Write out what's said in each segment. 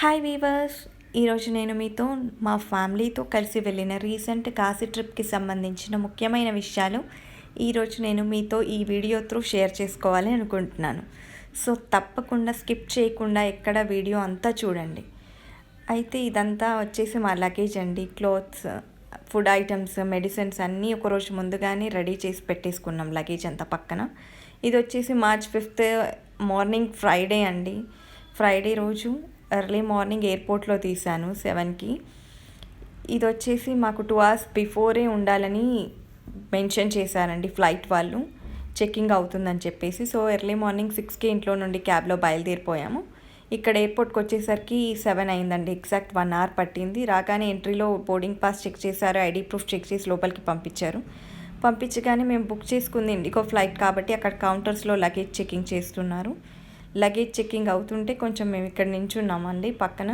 Hi weavers, ఈరోజు నేను మీతో మా ఫ్యామిలీతో కలిసి వెళ్ళిన రీసెంట్ కాశీ ట్రిప్కి సంబంధించిన ముఖ్యమైన విషయాలు ఈరోజు నేను మీతో ఈ వీడియో త్రూ షేర్ చేసుకోవాలి అనుకుంటున్నాను. సో తప్పకుండా స్కిప్ చేయకుండా ఎక్కడ వీడియో అంతా చూడండి. అయితే ఇదంతా వచ్చేసి మా లగేజ్ అండి. క్లోత్స్, ఫుడ్ ఐటమ్స్, మెడిసిన్స్ అన్నీ ఒకరోజు ముందుగానే రెడీ చేసి పెట్టేసుకున్నాం లగేజ్ అంతా పక్కన. ఇది వచ్చేసి March 5th మార్నింగ్ ఫ్రైడే అండి. ఫ్రైడే రోజు ఎర్లీ మార్నింగ్ ఎయిర్పోర్ట్లో తీశాను 7కి. ఇది వచ్చేసి మాకు 2 hours బిఫోరే ఉండాలని మెన్షన్ చేశారండి ఫ్లైట్ వాళ్ళు, చెక్కింగ్ అవుతుందని చెప్పేసి. సో ఎర్లీ మార్నింగ్ 6కి ఇంట్లో నుండి క్యాబ్లో బయలుదేరిపోయాము. ఇక్కడ ఎయిర్పోర్ట్కి వచ్చేసరికి 7 అయిందండి. ఎగ్జాక్ట్ 1 hour పట్టింది. రాగానే ఎంట్రీలో బోర్డింగ్ పాస్ చెక్ చేశారు, ఐడి ప్రూఫ్ చెక్ చేసి లోపలికి పంపించారు. పంపించగానే మేము బుక్ చేసుకుంది ఇండిగో ఫ్లైట్ కాబట్టి అక్కడ కౌంటర్స్లో లగేజ్ చెకింగ్ చేస్తున్నారు. లగేజ్ చెకింగ్ అవుతుంటే కొంచెం మేము ఇక్కడ నించున్నామండి పక్కన.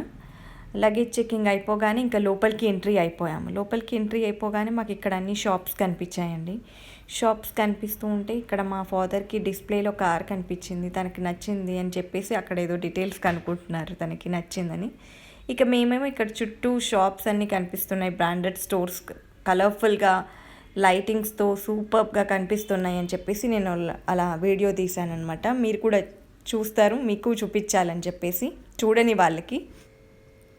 లగేజ్ చెకింగ్ అయిపోగానే ఇంకా లోపలికి ఎంట్రీ అయిపోయాము. లోపలికి ఎంట్రీ అయిపోగానే మాకు ఇక్కడ అన్ని షాప్స్ కనిపించాయండి. షాప్స్ కనిపిస్తూ ఉంటే ఇక్కడ మా ఫాదర్కి డిస్ప్లేలో కార్ కనిపించింది, తనకి నచ్చింది అని చెప్పేసి అక్కడ ఏదో డీటెయిల్స్ కనుక్కుంటున్నారు తనకి నచ్చిందని. ఇక మేమేమో ఇక్కడ చుట్టూ షాప్స్ అన్నీ కనిపిస్తున్నాయి, బ్రాండెడ్ స్టోర్స్, కలర్ఫుల్గా లైటింగ్స్తో సూపర్గా కనిపిస్తున్నాయి అని చెప్పేసి నేను అలా వీడియో తీశానమాట. మీరు కూడా చూస్తారు, మీకు చూపించాలని చెప్పేసి, చూడని వాళ్ళకి.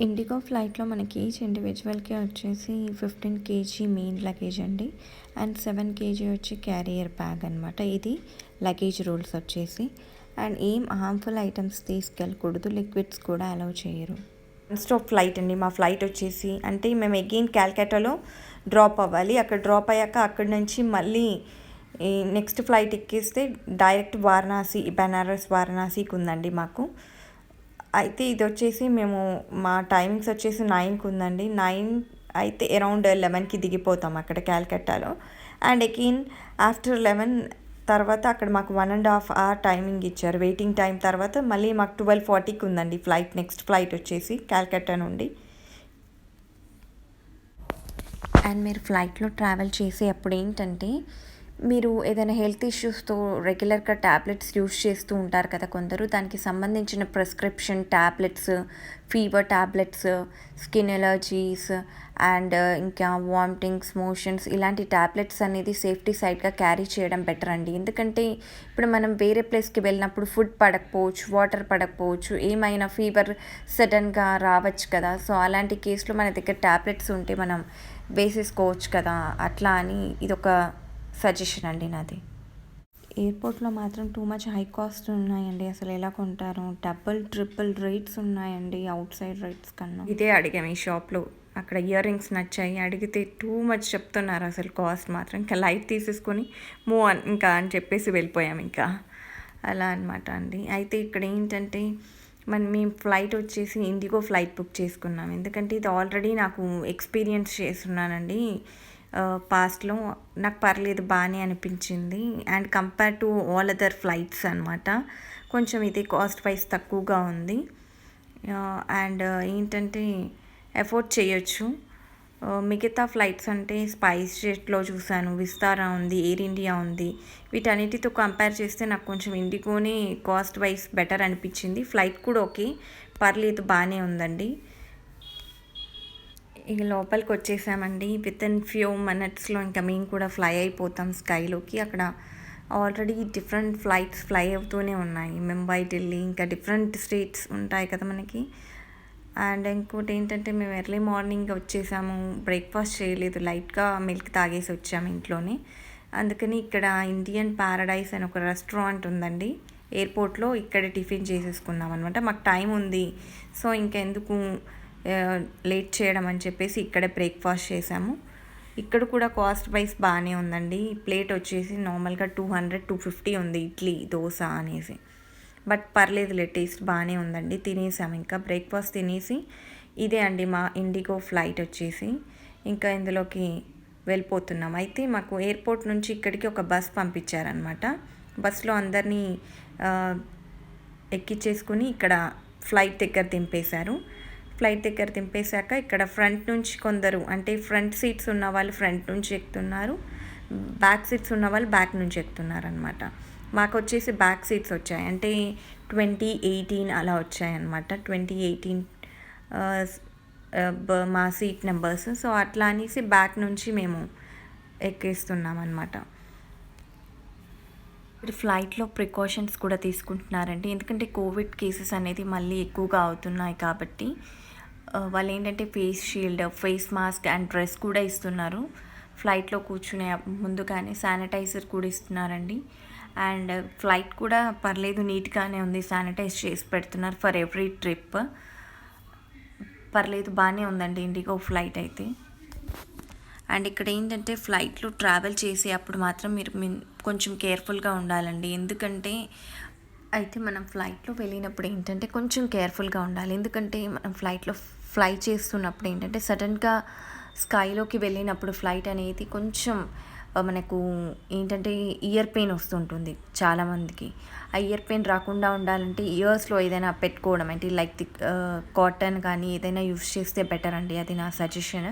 ఇండిగో ఫ్లైట్లో మనకి ఈచ్ ఇండివిజువల్కి వచ్చేసి 15 kg మెయిన్ లగేజ్ అండి, అండ్ 7 kg వచ్చి క్యారియర్ బ్యాగ్ అనమాట. ఇది లగేజ్ రూల్స్ వచ్చేసి. అండ్ ఏం హార్మ్ఫుల్ ఐటమ్స్ తీసుకెళ్ళకూడదు, లిక్విడ్స్ కూడా అలౌ చేయరు. వన్ స్టాప్ ఫ్లైట్ అండి మా ఫ్లైట్ వచ్చేసి. అంటే మేము అగైన్ క్యాల్కటాలో డ్రాప్ అవ్వాలి. అక్కడ డ్రాప్ అయ్యాక అక్కడి నుంచి మళ్ళీ నెక్స్ట్ ఫ్లైట్ ఎక్కిస్తే డైరెక్ట్ వారణాసి, బెనారస్ వారణాసికి ఉందండి మాకు. అయితే ఇది వచ్చేసి మేము మా టైమింగ్స్ వచ్చేసి 9కి ఉందండి. 9 అయితే అరౌండ్ 11కి దిగిపోతాం అక్కడ క్యాల్కటాలో. అండ్ అగైన్ ఆఫ్టర్ 11 తర్వాత అక్కడ మాకు 1.5 hour టైమింగ్ ఇచ్చారు వెయిటింగ్ టైం. తర్వాత మళ్ళీ మాకు 12:40కి ఉందండి ఫ్లైట్, నెక్స్ట్ ఫ్లైట్ వచ్చేసి క్యాల్కటా నుండి. అండ్ మీరు ఫ్లైట్లో ట్రావెల్ చేసే అప్పుడు ఏంటంటే, మీరు ఏదైనా హెల్త్ ఇష్యూస్తో రెగ్యులర్గా ట్యాబ్లెట్స్ యూస్ చేస్తూ ఉంటారు కదా కొందరు, దానికి సంబంధించిన prescription tablets, fever tablets, skin allergies and ఇంకా వామిటింగ్స్, మోషన్స్, ఇలాంటి ట్యాబ్లెట్స్ అనేది సేఫ్టీ సైడ్గా క్యారీ చేయడం బెటర్ అండి. ఎందుకంటే ఇప్పుడు మనం వేరే ప్లేస్కి వెళ్ళినప్పుడు ఫుడ్ పడకపోవచ్చు, వాటర్ పడకపోవచ్చు, ఏమైనా ఫీవర్ సడన్గా రావచ్చు కదా. సో అలాంటి కేసులో మన దగ్గర ట్యాబ్లెట్స్ ఉంటే మనం వేసేసుకోవచ్చు కదా. అట్లా అని ఇదొక సజెషన్ అండి నాది. ఎయిర్పోర్ట్లో మాత్రం టూ మచ్ హై కాస్ట్ ఉన్నాయండి. అసలు ఎలా కొంటారు, డబుల్ ట్రిపుల్ రేట్స్ ఉన్నాయండి అవుట్ సైడ్ రేట్స్ కన్నా. ఇదే అడిగాము ఈ షాప్లో, అక్కడ ఇయర్ రింగ్స్ నచ్చాయి, అడిగితే టూ మచ్ చెప్తున్నారు అసలు కాస్ట్ మాత్రం. ఇంకా లైట్ తీసేసుకొని మూవ్ ఇంకా అని చెప్పేసి వెళ్ళిపోయాం ఇంకా, అలా అనమాట అండి. అయితే ఇక్కడ ఏంటంటే మేము ఫ్లైట్ వచ్చేసి ఇండిగో ఫ్లైట్ బుక్ చేసుకున్నాం. ఎందుకంటే ఇది ఆల్రెడీ నాకు ఎక్స్పీరియన్స్ చేస్తున్నానండి పాస్ట్లో. నాకు పర్లేదు, బాగానే అనిపించింది. And compare to all other flights అనమాట, కొంచెం ఇది కాస్ట్ వైజ్ తక్కువగా ఉంది. అండ్ ఏంటంటే ఎఫోర్డ్ చేయొచ్చు. మిగతా ఫ్లైట్స్ అంటే స్పైస్ జెట్లో చూశాను, విస్తారా ఉంది, ఎయిర్ ఇండియా ఉంది. వీటన్నిటితో కంపేర్ చేస్తే నాకు కొంచెం ఇండిగోనే కాస్ట్ వైజ్ బెటర్ అనిపించింది. ఫ్లైట్ కూడా ఓకే, పర్లేదు, బాగానే ఉందండి. ఇక లోపలికి వచ్చేసామండి. విత్ ఇన్ ఫ్యూ మినిట్స్లో ఇంకా మేము కూడా ఫ్లై అయిపోతాం స్కైలోకి. అక్కడ ఆల్రెడీ డిఫరెంట్ ఫ్లైట్స్ ఫ్లై అవుతూనే ఉన్నాయి, ముంబై, ఢిల్లీ, ఇంకా డిఫరెంట్ స్టేట్స్ ఉంటాయి కదా మనకి. అండ్ ఇంకోటి ఏంటంటే మేము ఎర్లీ మార్నింగ్ వచ్చేసాము, బ్రేక్ఫాస్ట్ చేయలేదు, లైట్గా మిల్క్ తాగేసి వచ్చాము ఇంట్లోనే. అందుకని ఇక్కడ ఇండియన్ ప్యారడైస్ అని ఒక రెస్టారెంట్ ఉందండి ఎయిర్పోర్ట్లో, ఇక్కడే టిఫిన్ చేసేసుకున్నాం అనమాట. మాకు టైం ఉంది, సో ఇంకెందుకు లేట్ చేయడం అని చెప్పేసి ఇక్కడే బ్రేక్ఫాస్ట్ చేసాము. ఇక్కడ కూడా కాస్ట్ వైజ్ బాగానే ఉందండి. ప్లేట్ వచ్చేసి నార్మల్గా 200-250 ఉంది, ఇడ్లీ దోశ అనేసి. బట్ పర్లేదులే, టేస్ట్ బాగానే ఉందండి. తినేసాము ఇంకా బ్రేక్ఫాస్ట్ తినేసి. ఇదే అండి మా ఇండిగో ఫ్లైట్ వచ్చేసి. ఇంకా ఇందులోకి వెళ్ళిపోతున్నాం. అయితే మాకు ఎయిర్పోర్ట్ నుంచి ఇక్కడికి ఒక బస్ పంపించారనమాట. బస్లో అందరినీ ఎక్కించేసుకుని ఇక్కడ ఫ్లైట్ దగ్గర దింపేశారు. ఫ్లైట్ దగ్గర దింపేశాక ఇక్కడ ఫ్రంట్ నుంచి కొందరు, అంటే ఫ్రంట్ సీట్స్ ఉన్న వాళ్ళు ఫ్రంట్ నుంచి ఎక్కుతున్నారు, బ్యాక్ సీట్స్ ఉన్న వాళ్ళు బ్యాక్ నుంచి ఎక్కుతున్నారు అనమాట. మాకు వచ్చేసి బ్యాక్ సీట్స్ వచ్చాయి, అంటే 2018 అలా వచ్చాయన్నమాట. 2018 మా సీట్ నెంబర్స్. సో అట్లా అనేసి బ్యాక్ నుంచి మేము ఎక్కేస్తున్నాం అనమాట. ఫ్లైట్లో ప్రికాషన్స్ కూడా తీసుకుంటున్నారండి, ఎందుకంటే కోవిడ్ కేసెస్ అనేది మళ్ళీ ఎక్కువగా అవుతున్నాయి కాబట్టి వాళ్ళు ఏంటంటే face shield, face mask and dress కూడా ఇస్తున్నారు. ఫ్లైట్లో కూర్చునే ముందుగానే శానిటైజర్ కూడా ఇస్తున్నారండి. అండ్ ఫ్లైట్ కూడా పర్లేదు, నీట్గానే ఉంది, శానిటైజ్ చేసి పెడుతున్నారు ఫర్ ఎవ్రీ ట్రిప్. పర్లేదు, బాగానే ఉందండి ఇండిగో ఫ్లైట్ అయితే. అండ్ ఇక్కడ ఏంటంటే ఫ్లైట్లో ట్రావెల్ చేసే అప్పుడు మాత్రం మీరు కొంచెం కేర్ఫుల్గా ఉండాలండి. ఎందుకంటే అయితే మనం ఫ్లైట్లో వెళ్ళినప్పుడు ఏంటంటే కొంచెం కేర్ఫుల్గా ఉండాలి. ఎందుకంటే మనం ఫ్లైట్లో ఫ్లై చేస్తున్నప్పుడు ఏంటంటే సడన్గా స్కైలోకి వెళ్ళినప్పుడు ఫ్లైట్ అనేది కొంచెం మనకు ఏంటంటే ఇయర్ పెయిన్ వస్తుంటుంది చాలామందికి. ఆ ఇయర్ పెయిన్ రాకుండా ఉండాలంటే ఇయర్స్లో ఏదైనా పెట్టుకోవడం అంటే లైక్ కాటన్ కానీ ఏదైనా యూస్ చేస్తే బెటర్ అండి, అది నా సజెషన్.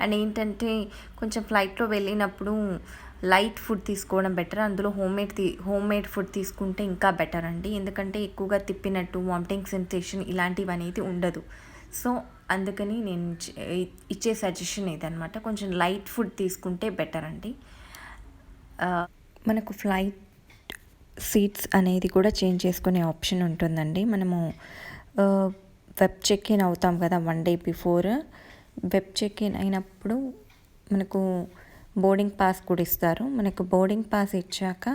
అండ్ ఏంటంటే కొంచెం ఫ్లైట్లో వెళ్ళినప్పుడు లైట్ ఫుడ్ తీసుకోవడం బెటర్. అందులో హోమ్ మేడ్ ఫుడ్ తీసుకుంటే ఇంకా బెటర్ అండి, ఎందుకంటే ఎక్కువగా తిప్పినట్టు వామిటింగ్ సెన్సేషన్ ఇలాంటివి అనేది ఉండదు. సో అందుకని నేను ఇచ్చే సజెషన్ ఇదనమాట, కొంచెం లైట్ ఫుడ్ తీసుకుంటే బెటర్ అండి. మనకు ఫ్లైట్ సీట్స్ అనేది కూడా చేంజ్ చేసుకునే ఆప్షన్ ఉంటుందండి. మనము వెబ్ చెక్ ఇన్ అవుతాం కదా 1 day before. Web check in అయినప్పుడు మనకు బోర్డింగ్ పాస్ కూడా ఇస్తారు. మనకు బోర్డింగ్ పాస్ ఇచ్చాక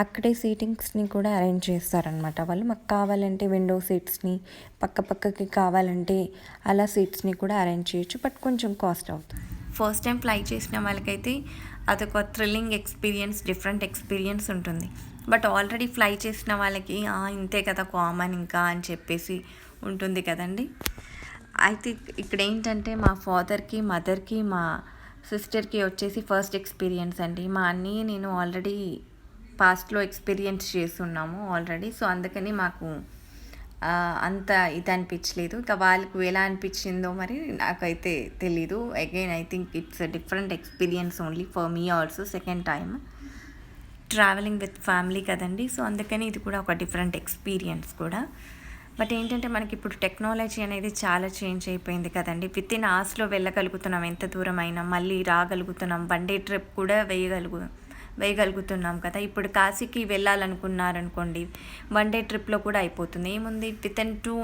అక్కడే సీటింగ్స్ని కూడా అరేంజ్ చేస్తారనమాట వాళ్ళు. మాకు కావాలంటే విండో సీట్స్ని, పక్కకి కావాలంటే అలా సీట్స్ని కూడా అరేంజ్ చేయొచ్చు, బట్ కొంచెం కాస్ట్ అవుతుంది. ఫస్ట్ టైం ఫ్లై చేసిన వాళ్ళకైతే అదొక థ్రిల్లింగ్ ఎక్స్పీరియన్స్, డిఫరెంట్ ఎక్స్పీరియన్స్ ఉంటుంది. బట్ ఆల్రెడీ ఫ్లై చేసిన వాళ్ళకి ఇంతే కదా కామన్ ఇంకా అని చెప్పేసి ఉంటుంది కదండి. అయితే ఇక్కడ ఏంటంటే మా ఫాదర్కి, మదర్కి, మా సిస్టర్కి వచ్చేసి ఫస్ట్ ఎక్స్పీరియన్స్ అండి. మా అన్నయ్య నేను ఆల్రెడీ పాస్ట్లో ఎక్స్పీరియన్స్ చేస్తున్నాము ఆల్రెడీ. సో అందుకని మాకు అంత ఇది అనిపించలేదు. ఇంకా వాళ్ళకు ఎలా అనిపించిందో మరి నాకైతే తెలీదు. Again I think it's a different experience only for me also. Second time travelling with family కదండి, సో అందుకని ఇది కూడా ఒక డిఫరెంట్ ఎక్స్పీరియన్స్ కూడా. బట్ ఏంటంటే మనకి ఇప్పుడు టెక్నాలజీ అనేది చాలా చేంజ్ అయిపోయింది కదండి. విత్ ఇన్ అవర్స్లో వెళ్ళగలుగుతున్నాం, ఎంత దూరం అయినా మళ్ళీ రాగలుగుతున్నాం. 1 day ట్రిప్ కూడా వేయగలుగుతున్నాం కదా. ఇప్పుడు కాశీకి వెళ్ళాలనుకున్నారనుకోండి, 1 day ట్రిప్లో కూడా అయిపోతుంది. ఏముంది, విత్ ఇన్ 2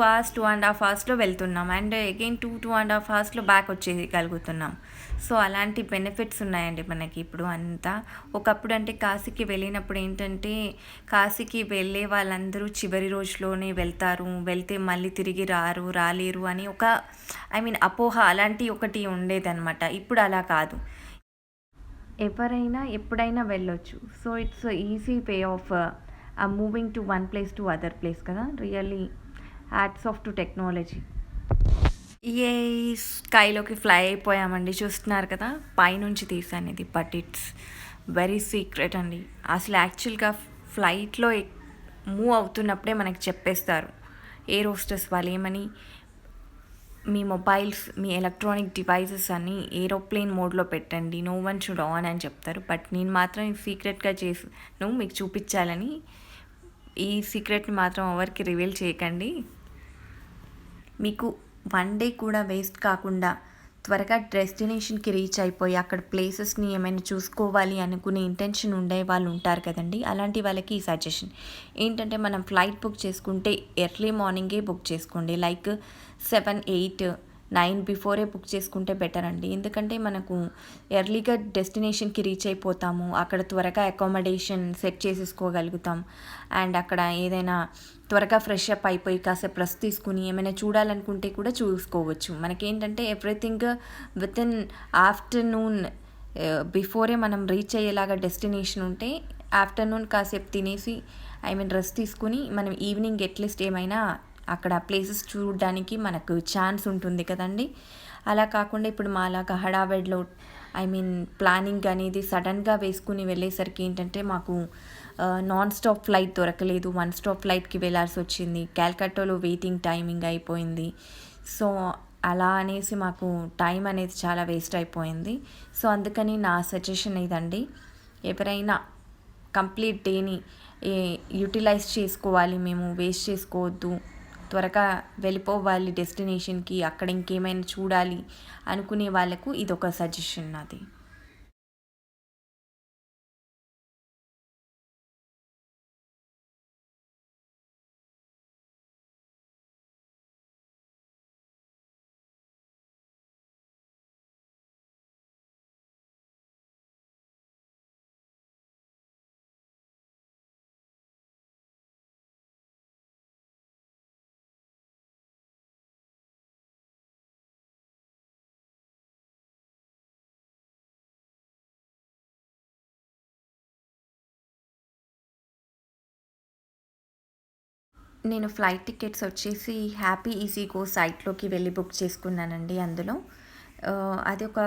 hours 2.5 hours వెళ్తున్నాం, అండ్ అగైన్ 2.5 hours బ్యాక్ వచ్చేయగలుగుతున్నాం. సో అలాంటి బెనిఫిట్స్ ఉన్నాయండి మనకి ఇప్పుడు అంతా. ఒకప్పుడు అంటే కాశీకి వెళ్ళినప్పుడు ఏంటంటే కాశీకి వెళ్ళే వాళ్ళందరూ చివరి రోజులోనే వెళ్తే మళ్ళీ తిరిగి రాలేరు అని ఒక అపోహ అలాంటి ఒకటి ఉండేదన్నమాట. ఇప్పుడు అలా కాదు, ఎవరైనా ఎప్పుడైనా వెళ్ళొచ్చు. So it's easy way of moving to one place to other place కదా. Really hats off to technology. ఏ స్కైలోకి ఫ్లై అయిపోయామండి, చూస్తున్నారు కదా, పైనుంచి తీసాను ఇది. బట్ ఇట్స్ వెరీ సీక్రెట్ అండి. అసలు యాక్చువల్గా ఫ్లైట్లో మూవ్ అవుతున్నప్పుడే మనకి చెప్పేస్తారు ఎయిర్ హోస్టెస్ వాళ్ళు ఏమని, మీ మొబైల్స్, మీ ఎలక్ట్రానిక్ డివైజెస్ అన్నీ ఏరోప్లేన్ మోడ్లో పెట్టండి, నో వన్ షుడ్ ఆన్ అని చెప్తారు. బట్ నేను మాత్రం సీక్రెట్గా మీకు చూపించాలని, ఈ సీక్రెట్ని మాత్రం ఎవరికి రివీల్ చేయకండి. మీకు 1 day కూడా వేస్ట్ కాకుండా త్వరగా డెస్టినేషన్కి రీచ్ అయిపోయి అక్కడ ప్లేసెస్ని ఏమైనా చూసుకోవాలి అనుకునే ఇంటెన్షన్ ఉండే వాళ్ళు ఉంటారు కదండి. అలాంటి వాళ్ళకి ఈ సజెషన్ ఏంటంటే, మనం ఫ్లైట్ బుక్ చేసుకుంటే ఎర్లీ మార్నింగే బుక్ చేసుకోండి. లైక్ 7, 8, 9 బిఫోరే బుక్ చేసుకుంటే బెటర్ అండి. ఎందుకంటే మనకు ఎర్లీగా డెస్టినేషన్కి రీచ్ అయిపోతాము, అక్కడ త్వరగా అకామిడేషన్ సెట్ చేసేసుకోగలుగుతాం. అండ్ అక్కడ ఏదైనా త్వరగా ఫ్రెష్ అప్ అయిపోయి కాసేపు రెస్ట్ తీసుకుని ఏమైనా చూడాలనుకుంటే కూడా చూసుకోవచ్చు. మనకేంటంటే everything with in afternoon before మనం రీచ్ అయ్యేలాగా డెస్టినేషన్ ఉంటే ఆఫ్టర్నూన్ కాసేపు తినేసి రెస్ట్ తీసుకుని మనం ఈవినింగ్ అట్లీస్ట్ ఏమైనా అక్కడ ప్లేసెస్ చూడడానికి మనకు ఛాన్స్ ఉంటుంది కదండి. అలా కాకుండా ఇప్పుడు మాలాగా హడావిడిలో ప్లానింగ్ అనేది సడన్గా వేసుకుని వెళ్ళేసరికి ఏంటంటే మాకు నాన్ స్టాప్ ఫ్లైట్ దొరకలేదు, 1 stop ఫ్లైట్కి వెళ్ళాల్సి వచ్చింది. క్యాల్కటాలో వెయిటింగ్ టైమింగ్ అయిపోయింది. సో అలా అనేసి మాకు టైం అనేది చాలా వేస్ట్ అయిపోయింది. సో అందుకని నా సజెషన్ ఇదండి, ఎవరైనా కంప్లీట్ డేని యూటిలైజ్ చేసుకోవాలి, మేము వేస్ట్ చేసుకోవద్దు త్వరగా వెళ్ళిపోవాలి డెస్టినేషన్కి, అక్కడ ఇంకేమైనా చూడాలి అనుకునే వాళ్ళకు ఇదొక సజెషన్ నాది. నేను ఫ్లైట్ టికెట్స్ వచ్చేసి హ్యాపీ ఈజీ గో సైట్లోకి వెళ్ళి బుక్ చేసుకున్నానండి. అందులో అది ఒక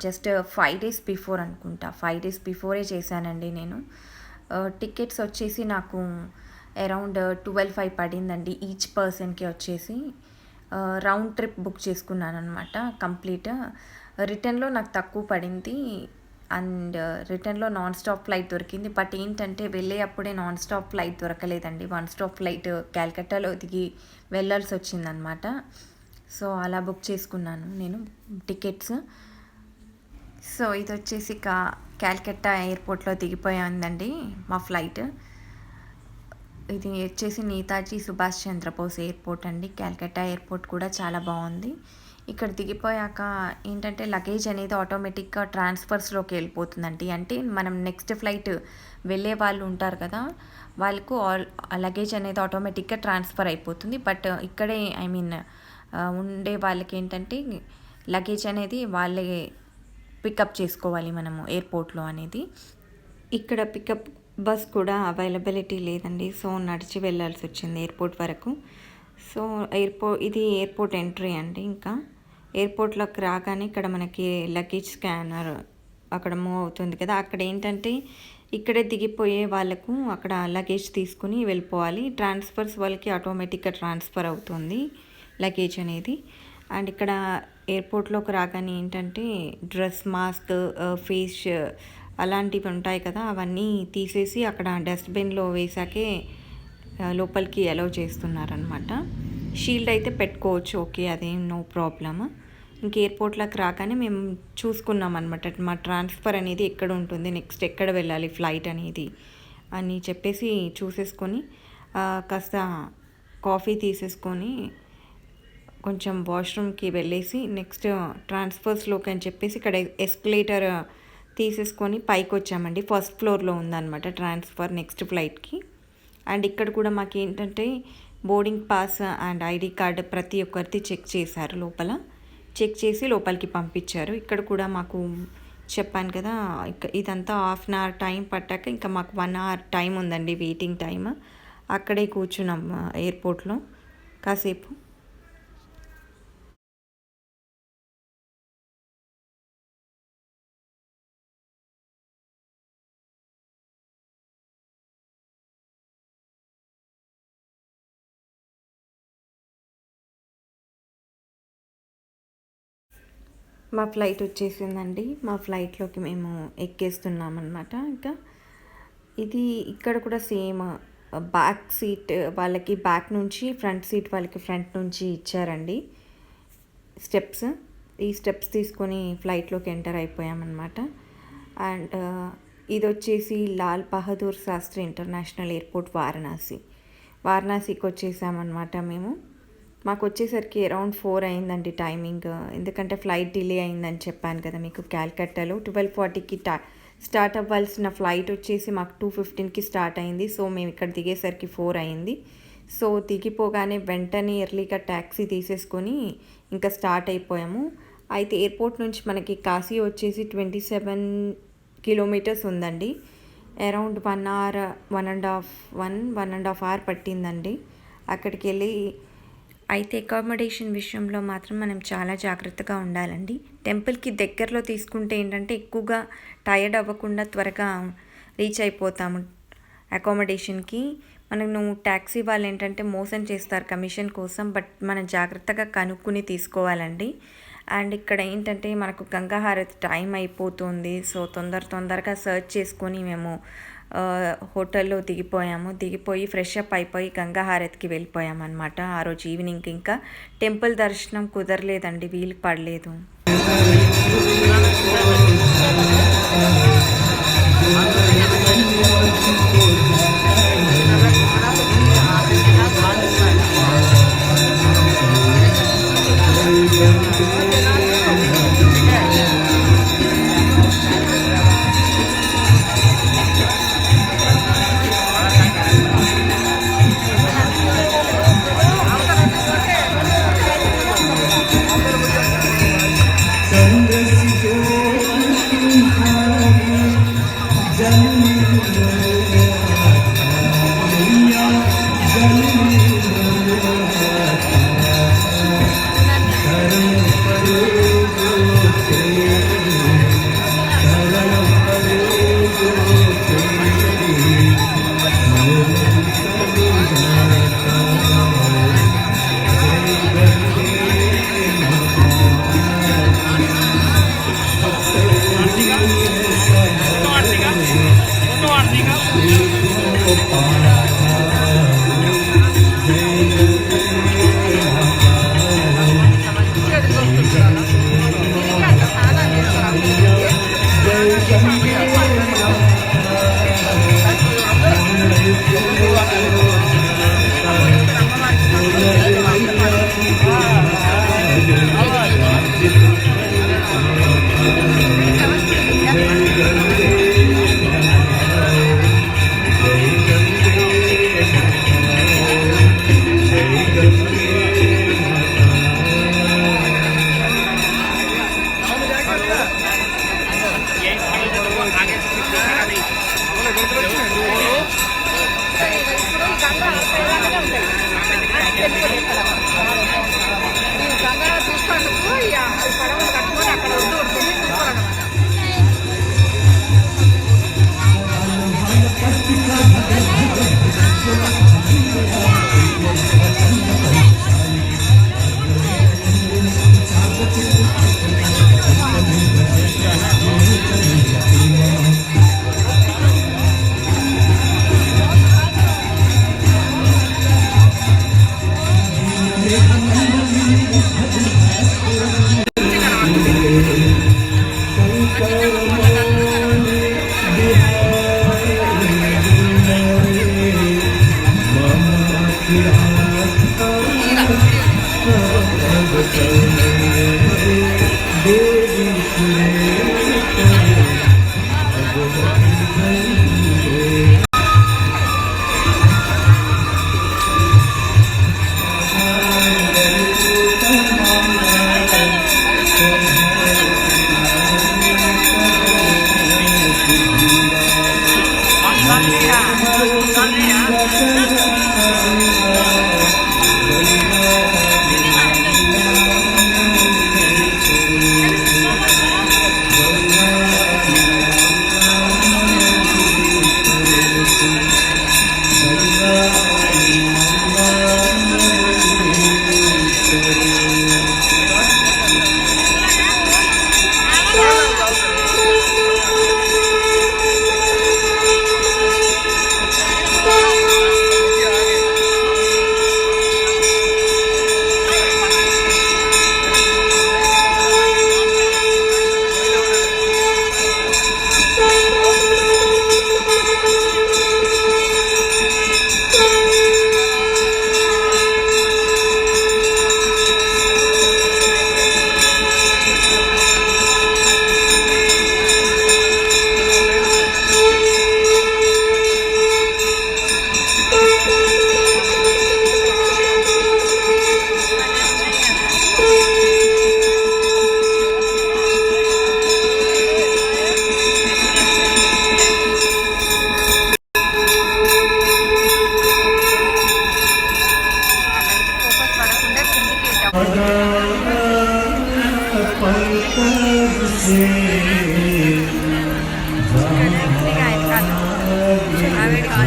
జస్ట్ 5 డేస్ బిఫోర్ అనుకుంటా. 5 డేస్ బిఫోరే చేశానండి నేను. టికెట్స్ వచ్చేసి నాకు అరౌండ్ 12,500 పడిందండి ఈచ్ పర్సన్‌కి వచ్చేసి. రౌండ్ ట్రిప్ బుక్ చేసుకున్నాననమాట కంప్లీట్. రిటర్న్‌లో నాకు తక్కువ పడింది. అండ్ రిటర్న్‌లో నాన్ స్టాప్ ఫ్లైట్ దొరికింది. బట్ ఏంటంటే వెళ్ళే అప్పుడే నాన్ స్టాప్ ఫ్లైట్ దొరకలేదండి. వన్ స్టాప్ ఫ్లైట్ క్యాల్కటాలో దిగి వెళ్ళాల్సి వచ్చిందనమాట. సో అలా బుక్ చేసుకున్నాను నేను టికెట్స్. సో ఇది వచ్చేసి క్యాల్కట్టా ఎయిర్పోర్ట్‌లో దిగిపోయిందండి మా ఫ్లైట్. ఇది వచ్చేసి నేతాజీ సుభాష్ చంద్రబోస్ ఎయిర్పోర్ట్ అండి. క్యాల్కట్టా ఎయిర్పోర్ట్ కూడా చాలా బాగుంది. ఇక్కడ దిగిపోయాక ఏంటంటే లగేజ్ అనేది ఆటోమేటిక్గా ట్రాన్స్ఫర్స్లోకి వెళ్ళిపోతుందండి. అంటే మనం నెక్స్ట్ ఫ్లైట్ వెళ్ళే వాళ్ళు ఉంటారు కదా, వాళ్ళకు లగేజ్ అనేది ఆటోమేటిక్గా ట్రాన్స్ఫర్ అయిపోతుంది. బట్ ఇక్కడే ఉండే వాళ్ళకి ఏంటంటే లగేజ్ అనేది వాళ్ళే పికప్ చేసుకోవాలి మనము ఎయిర్పోర్ట్లో అనేది. ఇక్కడ పికప్ బస్ కూడా అవైలబిలిటీ లేదండి. సో నడిచి వెళ్ళాల్సి వచ్చింది ఎయిర్పోర్ట్ వరకు. సో ఇది ఎయిర్పోర్ట్ ఎంట్రీ అండి. ఇంకా ఎయిర్పోర్ట్లోకి రాగానే ఇక్కడ మనకి లగేజ్ స్కానర్ అక్కడ మూవ్ అవుతుంది కదా, అక్కడ ఏంటంటే ఇక్కడే దిగిపోయే వాళ్ళకు అక్కడ లగేజ్ తీసుకుని వెళ్ళిపోవాలి. ట్రాన్స్ఫర్స్ వాళ్ళకి ఆటోమేటిక్గా ట్రాన్స్ఫర్ అవుతుంది లగేజ్ అనేది. అండ్ ఇక్కడ ఎయిర్పోర్ట్లోకి రాగానే ఏంటంటే డ్రెస్, మాస్క్, ఫేస్ అలాంటివి ఉంటాయి కదా, అవన్నీ తీసేసి అక్కడ డస్ట్బిన్లో వేసాకే లోపలికి అలౌ చేస్తున్నారనమాట. షీల్డ్ అయితే పెట్టుకోవచ్చు, ఓకే, అదేం నో ప్రాబ్లమ్. ఇంక ఎయిర్పోర్ట్లోకి రాగానే మేము చూసుకున్నాం అనమాట మా ట్రాన్స్ఫర్ అనేది ఎక్కడ ఉంటుంది, నెక్స్ట్ ఎక్కడ వెళ్ళాలి ఫ్లైట్ అనేది అని చెప్పేసి చూసేసుకొని కాస్త కాఫీ తీసేసుకొని కొంచెం వాష్రూమ్కి వెళ్ళేసి నెక్స్ట్ ట్రాన్స్ఫర్స్లోకి అని చెప్పేసి ఇక్కడ ఎస్కలేటర్ తీసేసుకొని పైకి వచ్చామండి. ఫస్ట్ ఫ్లోర్లో ఉందన్నమాట ట్రాన్స్ఫర్ నెక్స్ట్ ఫ్లైట్కి. అండ్ ఇక్కడ కూడా మాకు ఏంటంటే boarding pass and ID card ప్రతి ఒక్కరిది చెక్ చేశారు. లోపల చెక్ చేసి లోపలికి పంపించారు. ఇక్కడ కూడా మాకు చెప్పాను కదా, ఇదంతా హాఫ్ అన్ అవర్ టైం పట్టాక ఇంకా మాకు 1 అవర్ టైం ఉందండి వెయిటింగ్ టైం. అక్కడే కూర్చున్నాం ఎయిర్పోర్ట్లో కాసేపు. మా ఫ్లైట్ వచ్చేసిందండి. మా ఫ్లైట్లోకి మేము ఎక్కేస్తున్నామన్నమాట. ఇంకా ఇది ఇక్కడ కూడా సేమ్ బ్యాక్ సీట్ వాళ్ళకి బ్యాక్ నుంచి, ఫ్రంట్ సీట్ వాళ్ళకి ఫ్రంట్ నుంచి ఇచ్చారండి స్టెప్స్. ఈ స్టెప్స్ తీసుకొని ఫ్లైట్లోకి ఎంటర్ అయిపోయామన్నమాట. అండ్ ఇది వచ్చేసి లాల్ బహదూర్ శాస్త్రి ఇంటర్నేషనల్ ఎయిర్పోర్ట్ వారణాసికి వచ్చేసామన్నమాట మేము. మాకు వచ్చేసరికి అరౌండ్ 4 అయిందండి టైమింగ్. ఎందుకంటే ఫ్లైట్ డిలే అయిందని చెప్పాను కదా మీకు. క్యాల్కట్టాలో 12:40కి స్టార్ట్ అవ్వాల్సిన ఫ్లైట్ వచ్చేసి మాకు 2:15కి స్టార్ట్ అయింది. సో మేము ఇక్కడ దిగేసరికి 4 అయింది. సో దిగిపోగానే వెంటనే ఎర్లీగా ట్యాక్సీ తీసేసుకొని ఇంకా స్టార్ట్ అయిపోయాము. అయితే ఎయిర్పోర్ట్ నుంచి మనకి కాశీ వచ్చేసి 27 కిలోమీటర్స్ ఉందండి. అరౌండ్ 1 అవర్ 1.5 అవర్ పట్టిందండి అక్కడికి వెళ్ళి. అయితే అకామిడేషన్ విషయంలో మాత్రం మనం చాలా జాగ్రత్తగా ఉండాలండి. టెంపుల్కి దగ్గరలో తీసుకుంటే ఏంటంటే ఎక్కువగా టైర్డ్ అవ్వకుండా త్వరగా రీచ్ అయిపోతాము అకామిడేషన్కి. మనకు ట్యాక్సీ వాళ్ళు ఏంటంటే మోసం చేస్తారు కమిషన్ కోసం, బట్ మనం జాగ్రత్తగా కనుక్కుని తీసుకోవాలండి. అండ్ ఇక్కడ ఏంటంటే మనకు గంగా హారతి టైం అయిపోతుంది. సో తొందరగా సర్చ్ చేసుకొని మేము హోటల్లో దిగిపోయి ఫ్రెష్ అప్ అయిపోయి గంగా హారతికి వెళ్ళిపోయామన్నమాట. ఆ రోజు ఈవినింగ్ ఇంకా టెంపుల్ దర్శనం కుదరలేదండి, వీలు పడలేదు. Hãy subscribe cho kênh Ghiền Mì Gõ để không bỏ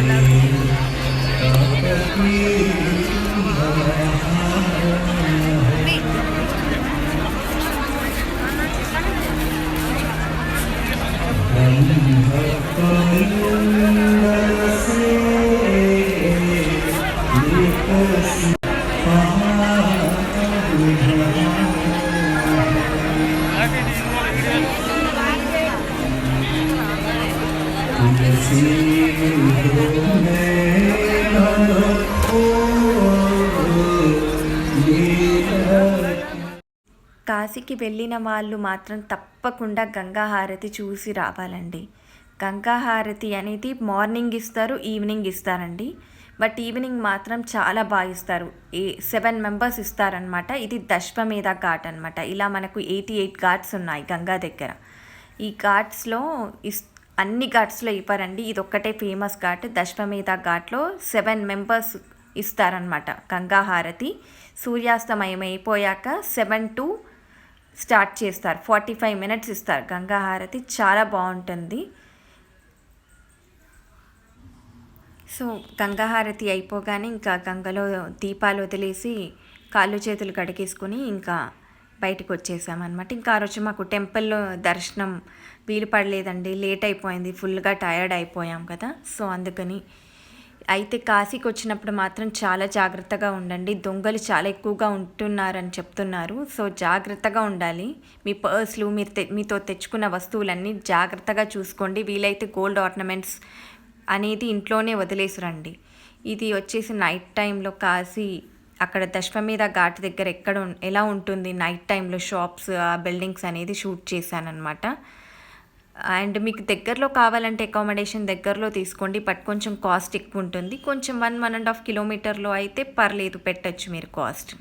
lỡ những video hấp dẫn. కాశీకి వెళ్ళిన వాళ్ళు మాత్రం తప్పకుండా గంగా హారతి చూసి రావాలండి. గంగా హారతి అనేది మార్నింగ్ ఇస్తారు, ఈవినింగ్ ఇస్తారండి. బట్ ఈవినింగ్ మాత్రం చాలా బాగా ఇస్తారు. 7 మెంబర్స్ ఇస్తారనమాట. ఇది దశ్వమేధ ఘాట్ అనమాట. ఇలా మనకు 88 ఘాట్స్ ఉన్నాయి గంగా దగ్గర. ఈ ఘాట్స్లో అన్ని ఘాట్స్లో ఇవ్వరండి, ఇది ఒక్కటే ఫేమస్ ఘాట్. దశ్వమేధ ఘాట్లో 7 మెంబర్స్ ఇస్తారనమాట గంగా హారతి. సూర్యాస్తమయం అయిపోయాక 7 to స్టార్ట్ చేస్తారు. 45 minutes ఇస్తారు గంగా హారతి. చాలా బాగుంటుంది. సో గంగా హారతి అయిపోగానే ఇంకా గంగలో దీపాలు వదిలేసి కాళ్ళు చేతులు కడిగేసుకుని ఇంకా బయటకు వచ్చేసామన్నమాట. ఇంకా ఆ రోజు మాకు టెంపుల్లో దర్శనం వీలు పడలేదండి, లేట్ అయిపోయింది, ఫుల్గా టయర్డ్ అయిపోయాం కదా. సో అందుకని అయితే కాశీకి వచ్చినప్పుడు మాత్రం చాలా జాగ్రత్తగా ఉండండి. దొంగలు చాలా ఎక్కువగా ఉంటున్నారని చెప్తున్నారు. సో జాగ్రత్తగా ఉండాలి. మీ పర్స్లు, మీతో తెచ్చుకున్న వస్తువులన్నీ జాగ్రత్తగా చూసుకోండి. వీలైతే గోల్డ్ ఆర్నమెంట్స్ అనేది ఇంట్లోనే వదిలేసి రండి. ఇది వచ్చేసి నైట్ టైంలో కాశీ అక్కడ దశ్వమేధ ఘాట్ దగ్గర ఎలా ఉంటుంది నైట్ టైంలో షాప్స్, బిల్డింగ్స్ అనేది షూట్ చేశానమాట. అండ్ మీకు దగ్గరలో కావాలంటే అకామిడేషన్ దగ్గరలో తీసుకోండి, బట్ కొంచెం కాస్ట్ ఎక్కువ ఉంటుంది. కొంచెం 1.5 kilometers అయితే పర్లేదు, పెట్టచ్చు మీరు కాస్ట్.